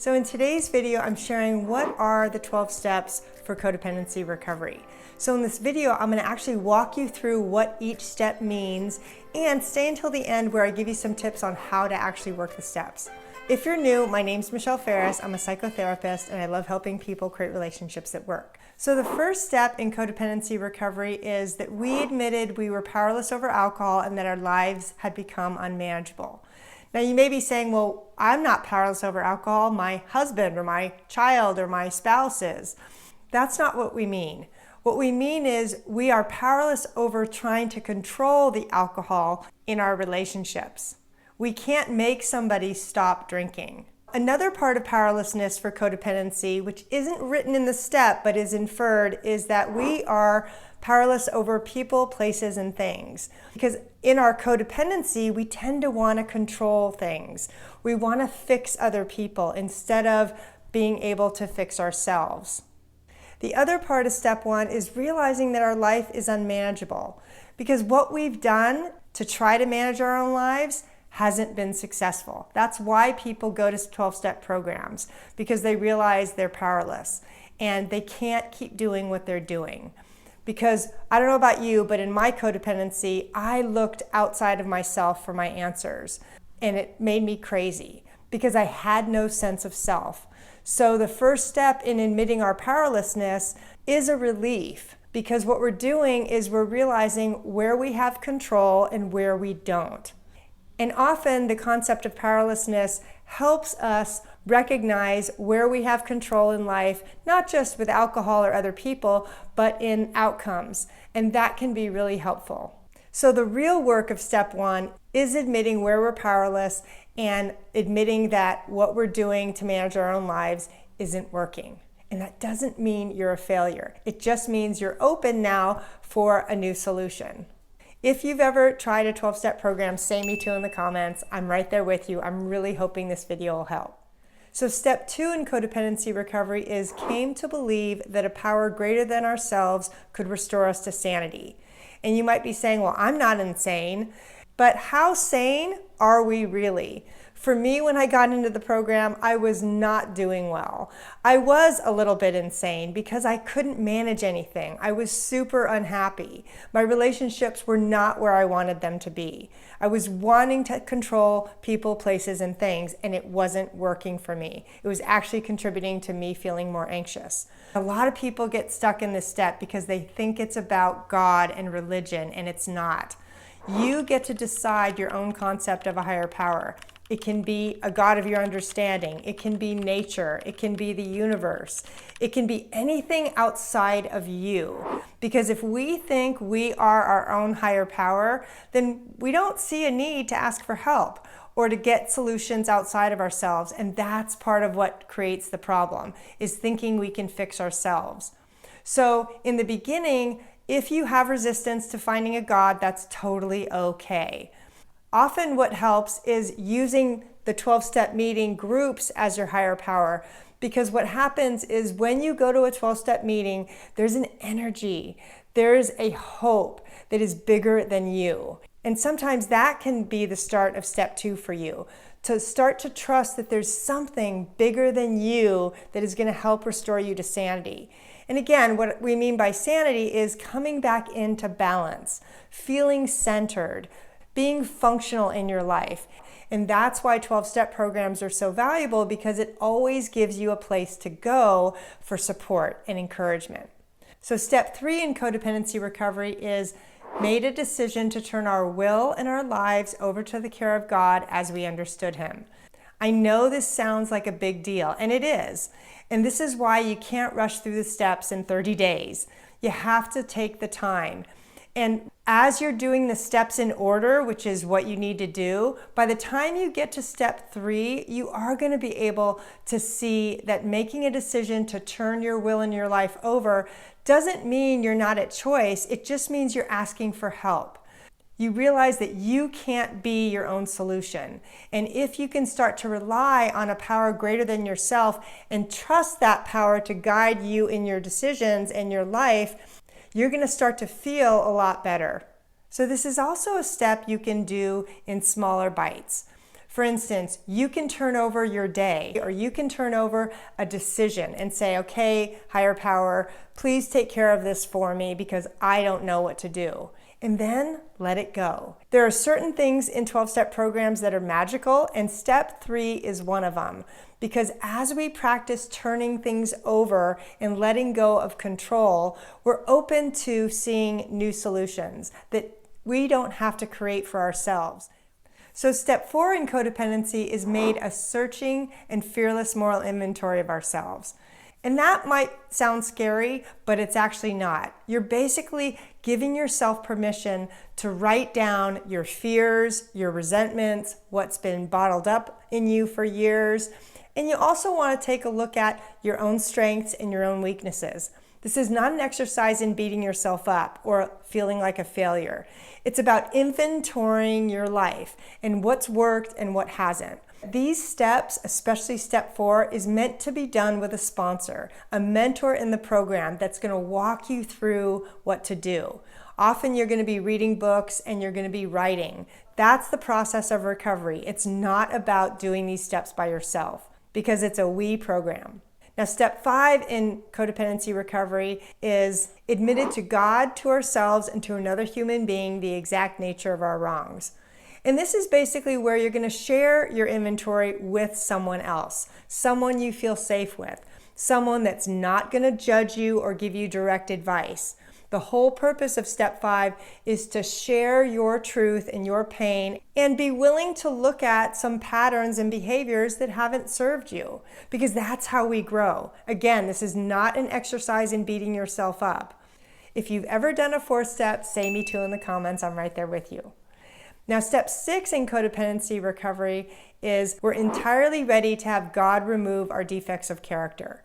So in today's video, I'm sharing what are the 12 steps for codependency recovery. So in this video, I'm going to actually walk you through what each step means and stay until the end where I give you some tips on how to actually work the steps. If you're new, my name's Michelle Ferris. I'm a psychotherapist and I love helping people create relationships that work. So the first step in codependency recovery is that we admitted we were powerless over alcohol and that our lives had become unmanageable. Now you may be saying, well, I'm not powerless over alcohol, my husband or my child or my spouse is. That's not what we mean. What we mean is we are powerless over trying to control the alcohol in our relationships. We can't make somebody stop drinking. Another part of powerlessness for codependency, which isn't written in the step but is inferred, is that we are powerless over people, places, and things. Because in our codependency, we tend to want to control things. We want to fix other people instead of being able to fix ourselves. The other part of step one is realizing that our life is unmanageable. Because what we've done to try to manage our own lives hasn't been successful. That's why people go to 12-step programs, because they realize they're powerless and they can't keep doing what they're doing. Because I don't know about you, but in my codependency, I looked outside of myself for my answers, and it made me crazy because I had no sense of self. So the first step in admitting our powerlessness is a relief, because what we're doing is we're realizing where we have control and where we don't. And often the concept of powerlessness helps us recognize where we have control in life, not just with alcohol or other people, but in outcomes. And that can be really helpful. So the real work of step one is admitting where we're powerless and admitting that what we're doing to manage our own lives isn't working. And that doesn't mean you're a failure. It just means you're open now for a new solution. If you've ever tried a 12-step program, say me too in the comments. I'm right there with you. I'm really hoping this video will help. So step two in codependency recovery is came to believe that a power greater than ourselves could restore us to sanity. And you might be saying, well, I'm not insane. But how sane are we really? For me, when I got into the program, I was not doing well. I was a little bit insane because I couldn't manage anything. I was super unhappy. My relationships were not where I wanted them to be. I was wanting to control people, places, and things, and it wasn't working for me. It was actually contributing to me feeling more anxious. A lot of people get stuck in this step because they think it's about God and religion, and it's not. You get to decide your own concept of a higher power. It can be a God of your understanding. It can be nature. It can be the universe. It can be anything outside of you. Because if we think we are our own higher power, then we don't see a need to ask for help or to get solutions outside of ourselves. And that's part of what creates the problem, is thinking we can fix ourselves. So in the beginning, if you have resistance to finding a God, that's totally okay. Often what helps is using the 12-step meeting groups as your higher power, because what happens is when you go to a 12-step meeting, there's an energy, there's a hope that is bigger than you. And sometimes that can be the start of step two for you, to start to trust that there's something bigger than you that is going to help restore you to sanity. And again, what we mean by sanity is coming back into balance, feeling centered, being functional in your life. And that's why 12-step programs are so valuable, because it always gives you a place to go for support and encouragement. So step three in codependency recovery is made a decision to turn our will and our lives over to the care of God as we understood Him. I know this sounds like a big deal, and it is. And this is why you can't rush through the steps in 30 days. You have to take the time. And as you're doing the steps in order, which is what you need to do, by the time you get to step three, you are going to be able to see that making a decision to turn your will and your life over doesn't mean you're not at choice. It just means you're asking for help. You realize that you can't be your own solution. And if you can start to rely on a power greater than yourself and trust that power to guide you in your decisions and your life, you're going to start to feel a lot better. So this is also a step you can do in smaller bites. For instance, you can turn over your day, or you can turn over a decision and say, okay, higher power, please take care of this for me because I don't know what to do. And then let it go. There are certain things in 12-step programs that are magical, and step 3 is one of them. Because as we practice turning things over and letting go of control, we're open to seeing new solutions that we don't have to create for ourselves. So step 4 in codependency is made a searching and fearless moral inventory of ourselves. And that might sound scary, but it's actually not. You're basically giving yourself permission to write down your fears, your resentments, what's been bottled up in you for years. And you also want to take a look at your own strengths and your own weaknesses. This is not an exercise in beating yourself up or feeling like a failure. It's about inventorying your life and what's worked and what hasn't. These steps, especially step 4, is meant to be done with a sponsor, a mentor in the program that's going to walk you through what to do. Often you're going to be reading books and you're going to be writing. That's the process of recovery. It's not about doing these steps by yourself because it's a we program. Now, step 5 in codependency recovery is admitted to God, to ourselves, and to another human being the exact nature of our wrongs. And this is basically where you're going to share your inventory with someone else, someone you feel safe with, someone that's not going to judge you or give you direct advice. The whole purpose of step 5 is to share your truth and your pain and be willing to look at some patterns and behaviors that haven't served you, because that's how we grow. Again, this is not an exercise in beating yourself up. If you've ever done a 4th step, say me too in the comments. I'm right there with you. Now, step 6 in codependency recovery is we're entirely ready to have God remove our defects of character.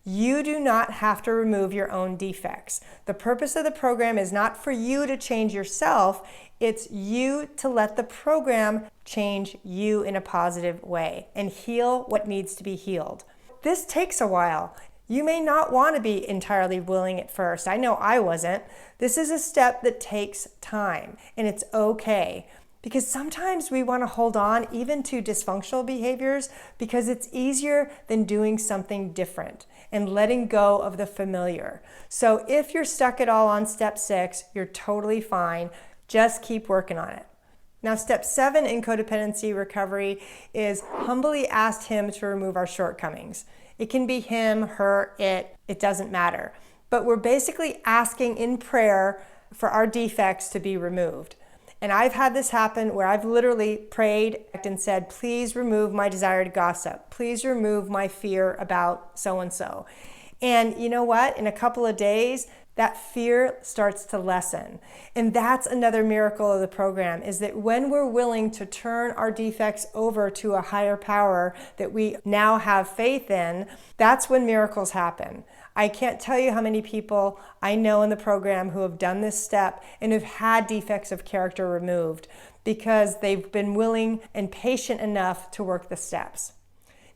You do not have to remove your own defects. The purpose of the program is not for you to change yourself, it's you to let the program change you in a positive way and heal what needs to be healed. This takes a while. You may not want to be entirely willing at first. I know I wasn't. This is a step that takes time, and it's okay. Because sometimes we want to hold on even to dysfunctional behaviors because it's easier than doing something different and letting go of the familiar. So if you're stuck at all on step 6, you're totally fine. Just keep working on it. Now, step 7 in codependency recovery is humbly ask Him to remove our shortcomings. It can be him, her, it doesn't matter. But we're basically asking in prayer for our defects to be removed. And I've had this happen where I've literally prayed and said, please remove my desire to gossip. Please remove my fear about so-and-so. And you know what? In a couple of days, that fear starts to lessen. And that's another miracle of the program, is that when we're willing to turn our defects over to a higher power that we now have faith in, that's when miracles happen. I can't tell you how many people I know in the program who have done this step and have had defects of character removed because they've been willing and patient enough to work the steps.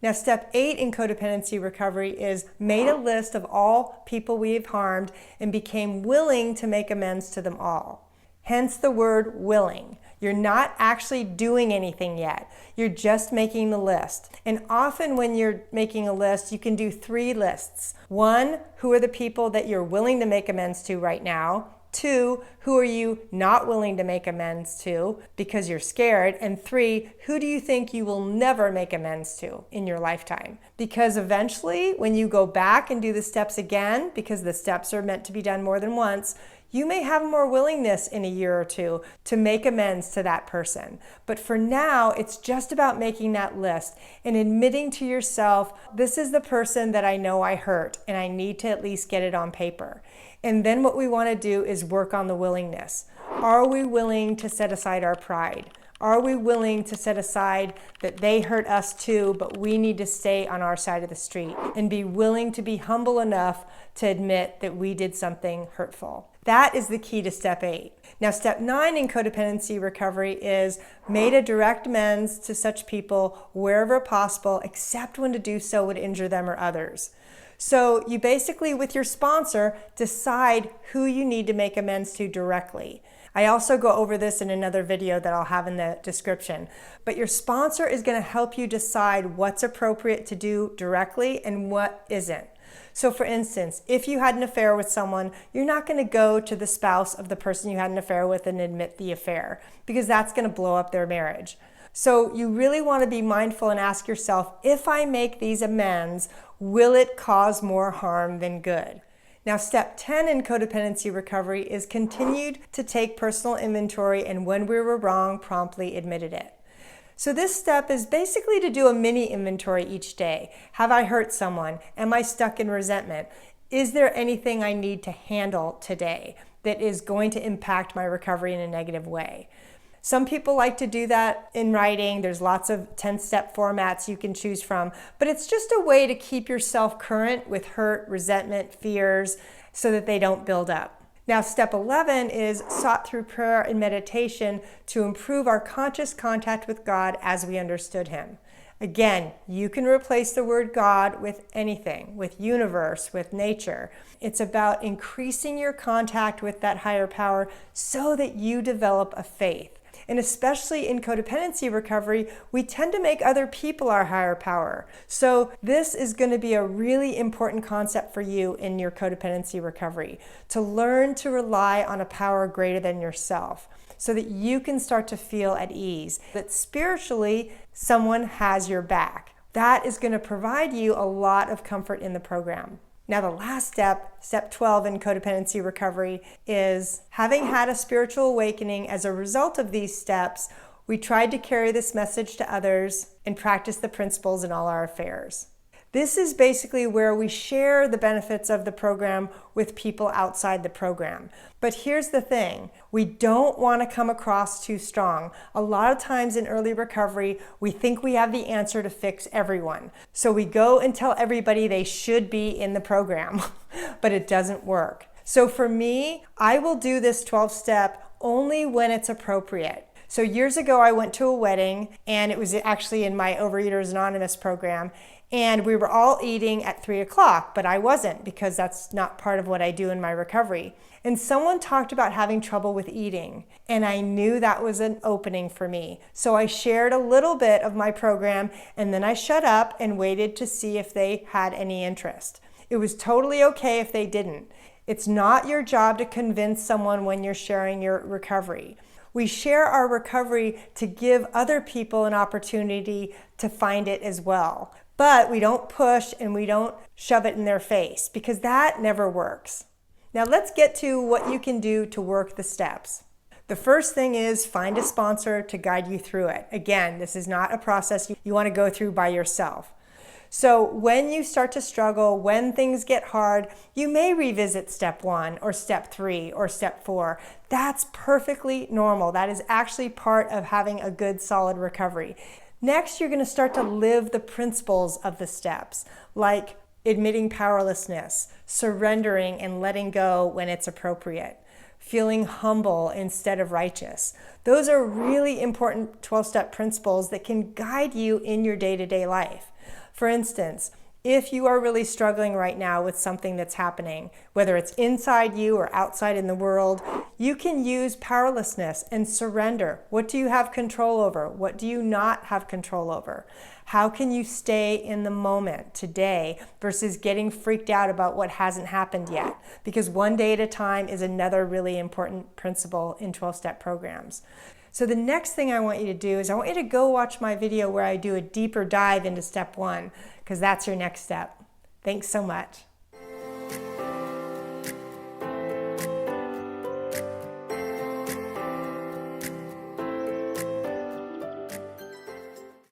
Now, step 8 in codependency recovery is made a list of all people we have harmed and became willing to make amends to them all. Hence the word willing. You're not actually doing anything yet. You're just making the list. And often when you're making a list, you can do 3 lists. 1, who are the people that you're willing to make amends to right now? 2, who are you not willing to make amends to because you're scared? And 3, who do you think you will never make amends to in your lifetime? Because eventually, when you go back and do the steps again, because the steps are meant to be done more than once, you may have more willingness in a year or 2 to make amends to that person. But for now, it's just about making that list and admitting to yourself, this is the person that I know I hurt, and I need to at least get it on paper. And then what we want to do is work on the willingness. Are we willing to set aside our pride? Are we willing to set aside that they hurt us too, but we need to stay on our side of the street and be willing to be humble enough to admit that we did something hurtful? That is the key to step 8. Now, step 9 in codependency recovery is made a direct amends to such people wherever possible, except when to do so would injure them or others. So you basically, with your sponsor, decide who you need to make amends to directly. I also go over this in another video that I'll have in the description. But your sponsor is going to help you decide what's appropriate to do directly and what isn't. So for instance, if you had an affair with someone, you're not going to go to the spouse of the person you had an affair with and admit the affair, because that's going to blow up their marriage. So you really want to be mindful and ask yourself, if I make these amends, will it cause more harm than good? Now, step 10 in codependency recovery is continued to take personal inventory, and when we were wrong, promptly admitted it. So this step is basically to do a mini inventory each day. Have I hurt someone? Am I stuck in resentment? Is there anything I need to handle today that is going to impact my recovery in a negative way? Some people like to do that in writing. There's lots of 10-step formats you can choose from, but it's just a way to keep yourself current with hurt, resentment, fears, so that they don't build up. Now, step 11 is sought through prayer and meditation to improve our conscious contact with God as we understood Him. Again, you can replace the word God with anything, with universe, with nature. It's about increasing your contact with that higher power so that you develop a faith. And especially in codependency recovery, we tend to make other people our higher power. So this is going to be a really important concept for you in your codependency recovery, to learn to rely on a power greater than yourself, so that you can start to feel at ease, that spiritually someone has your back. That is going to provide you a lot of comfort in the program. Now, the last step, step 12 in codependency recovery, is having had a spiritual awakening as a result of these steps, we tried to carry this message to others and practice the principles in all our affairs. This is basically where we share the benefits of the program with people outside the program. But here's the thing, we don't want to come across too strong. A lot of times in early recovery, we think we have the answer to fix everyone. So we go and tell everybody they should be in the program, but it doesn't work. So for me, I will do this 12-step only when it's appropriate. So years ago, I went to a wedding, and it was actually in my Overeaters Anonymous program, and we were all eating at 3 o'clock, but I wasn't, because that's not part of what I do in my recovery. And someone talked about having trouble with eating, and I knew that was an opening for me. So I shared a little bit of my program, and then I shut up and waited to see if they had any interest. It was totally okay if they didn't. It's not your job to convince someone when you're sharing your recovery. We share our recovery to give other people an opportunity to find it as well. But we don't push and we don't shove it in their face, because that never works. Now let's get to what you can do to work the steps. The first thing is find a sponsor to guide you through it. Again, this is not a process you want to go through by yourself. So when you start to struggle, when things get hard, you may revisit step 1 or step 3 or step 4. That's perfectly normal. That is actually part of having a good, solid recovery. Next, you're going to start to live the principles of the steps, like admitting powerlessness, surrendering and letting go when it's appropriate, feeling humble instead of righteous. Those are really important 12-step principles that can guide you in your day-to-day life. For instance, if you are really struggling right now with something that's happening, whether it's inside you or outside in the world, you can use powerlessness and surrender. What do you have control over? What do you not have control over? How can you stay in the moment today versus getting freaked out about what hasn't happened yet? Because one day at a time is another really important principle in 12-step programs. So the next thing I want you to do is I want you to go watch my video where I do a deeper dive into step 1, because that's your next step. Thanks so much.